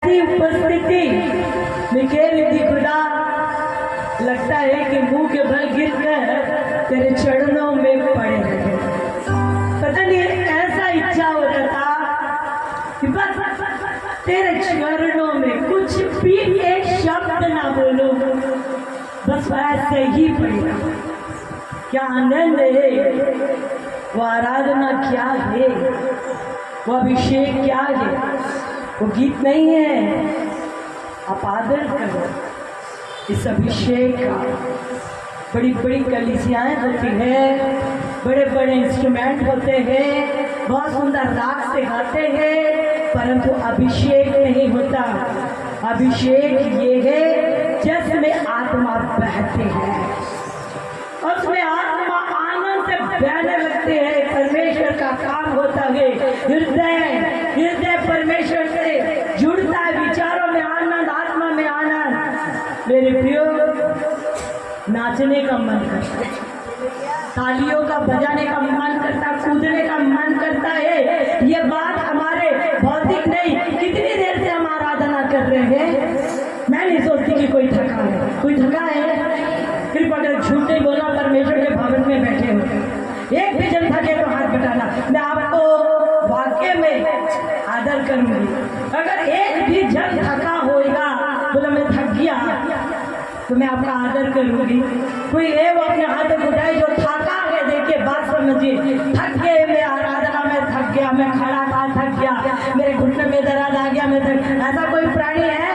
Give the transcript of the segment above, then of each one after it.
ऐसी उपस्थिति मिकेल दी खुदा, लगता है कि मुंह के बल गिर कर तेरे चरणों में पड़े रहे। पता नहीं ऐसा इच्छा हो जाता कि बस तेरे चरणों में कुछ भी एक शब्द ना बोलो, बस ऐसे ही पड़े। क्या आनंद है, वो आराधना क्या है, वो अभिषेक क्या है। वो गीत नहीं है, आप आदर करो इस अभिषेक का। बड़ी बड़ी कलीसियाएं होती है, बड़े बड़े इंस्ट्रूमेंट होते हैं, बहुत सुंदर राग से गाते हैं, परंतु अभिषेक नहीं होता। अभिषेक ये है जिसमें आत्मा बहती है, उसमें आत्मा आनंद से बहने लगते हैं। परमेश्वर का काम होता है, हृदय परमेश्वर से जुड़ता है, विचारों में आनंद, आत्मा में आनंद। मेरे प्रियो, नाचने का मन करता है, तालियों का बजाने का मन करता, कूदने का मन करता है। ये बात हमारे भौतिक नहीं, कितनी देर से हम आराधना कर रहे हैं। मैं नहीं सोचती कि कोई थका है, कोई थका है सिर्फ अगर झूठ नहीं बोला, परमेश्वर के भवन में बैठे हो। एक भी जन थके तो हाथ बटाना, मैं आपको वाक्य में आदर करूंगी। अगर एक भी जन थका होगा, बोला मैं थक गया, तो मैं आपका आदर करूंगी। कोई है वो अपने हाथ में उठाए जो थका है, देखिए बात समझिए, थक गए, मैं आराधना में थक गया, मैं खड़ा था थक गया, मेरे घुटने में दर्द आ गया, मैं थक। ऐसा कोई प्राणी है?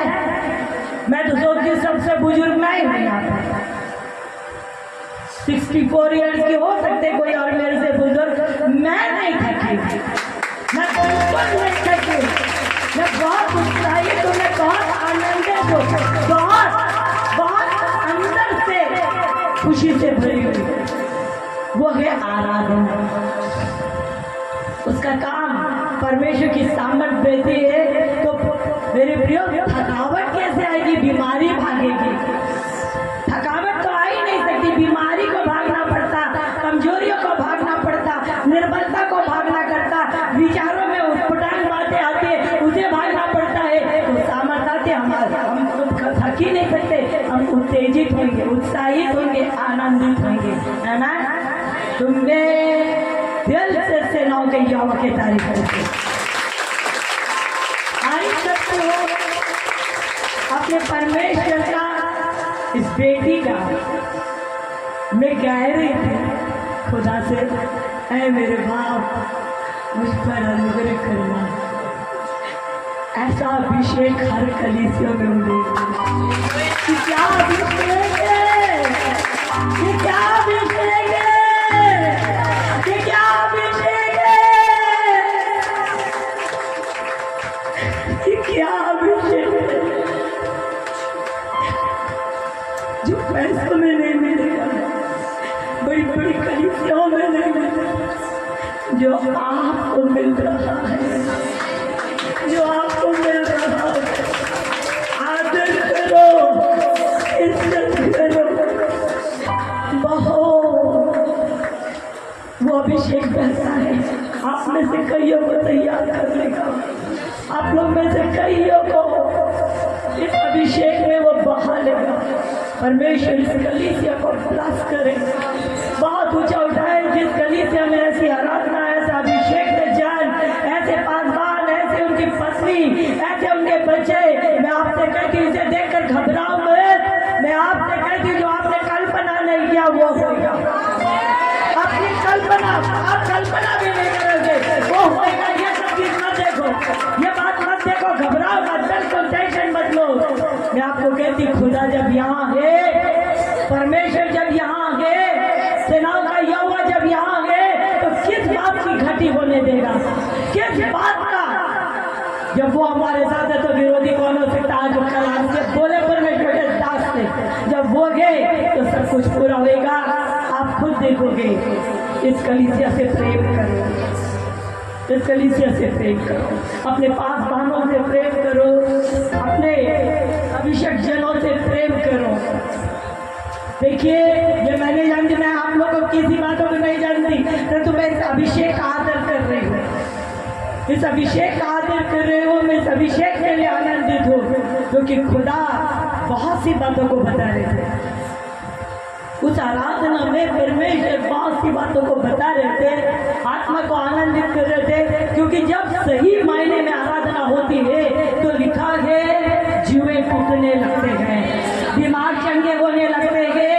मैं तो सोचती सबसे बुजुर्ग मैं ही हूँ यहाँ पर, 64 ईयर्स की हो सकते कोई और मेरे से बुजुर्ग। मैं नहीं थकी, मैं बिल्कुल नहीं थकी, मैं बहुत उत्साहित हूँ, मैं बहुत आनंदित हूँ, बहुत अंदर से खुशी से भरी हुई। वो है आराधना, उसका काम परमेश्वर की सामर्थ देती है। तो मेरे प्रियो, थकावट कैसे आएगी? बीमारी भागेगी। थकावट तो आ ही नहीं सकती, बीमारी को भागना पड़ता, कमजोरियों को भागना पड़ता, निर्बलता को भागना करता, विचारों में उटपटांग बातें आती है, उसे भागना पड़ता है। तो सामर्थ आते हमारे, हम थक ही नहीं सकते, हम उत्तेजित होंगे, उत्साहित होंगे, आनंदित होंगे, है ना? तुमने दिल से सेनाओं के यहोवा की तारीफ करते आई सकते हो। अपने परमेश्वर का, इस बेटी का मैं कह रही थी खुदा से, ऐ मेरे बाप मुझ पर अनुग्रह करना, ऐसा अभिषेक हर कलीसियों में मिले। क्या अभिषेक है, ये क्या अभिषेक है, ये क्या अभिषेक है, ये क्या अभिषेक है जो पैसों में नहीं मिलेगा, बड़ी बड़ी कलीसियाओं में नहीं मिलेगा, जो आपको मिल रहा है, जो आपको मिल रहा है। आदर करो, इज्जत करो, बहुत वो अभिषेक बहता है। आप में से कईयों को तैयार कर लेगा, आप लोग में से कईयों को इस अभिषेक में वो बहा लेगा। परमेश्वर इस कलीसिया को प्लस करे, बहुत ऊंचा उठाए। जिस कलीसिया में ऐसी आराधना, ऐसा अभिषेक में जान, ऐसे पासवान, ऐसे उनकी पत्नी, ऐसे उनके बच्चे, मैं आपसे कहती हूँ इसे देखकर घबराओ मत। मैं आपसे कहती हूँ जो आपने कल्पना नहीं किया वो होगा। अपनी कल्पना आप कल्पना भी नहीं करोगे, वो होगा। ये सब चीज मत देखो, ये बात मत देखो, घबराओ मत, बिल्कुल टेंशन मत लो। मैं आपको कहती खुदा जब यहाँ है, परमेश्वर जब यहाँ है, सेनाओं का यहोवा जब यहाँ है, तो किस बात की घटी होने देगा? किस बात का? जब वो हमारे साथ है तो विरोधी कौन हो सकता? आज कल हमसे बोले परमेश्वर के दास से, जब वो गए तो सब कुछ पूरा होगा। आप खुद देखोगे। इस कलीसिया से प्रेम करो, इस कलीसिया से प्रेम करो, अपने पास बहनों से प्रेम करो, अपने अभिषेक जनों से प्रेम करो। देखिए, ये मैं नहीं जानती, मैं आप लोगों को किसी बातों को नहीं जानती, परंतु मैं इस अभिषेक का आदर कर रही हूँ। इस अभिषेक का आदर कर रहे हो, मैं इस अभिषेक के लिए आनंदित हूँ, क्योंकि खुदा बहुत सी बातों को बता रहे थे। उस आराधना में परमेश्वर बहुत सी बातों को बता रहे थे, आत्मा को आनंदित कर रहे थे, क्योंकि जब सही मायने में आराधना होती है तो लिखा है जुए टूटने लगते हैं, दिमाग चंगे होने लगते हैं,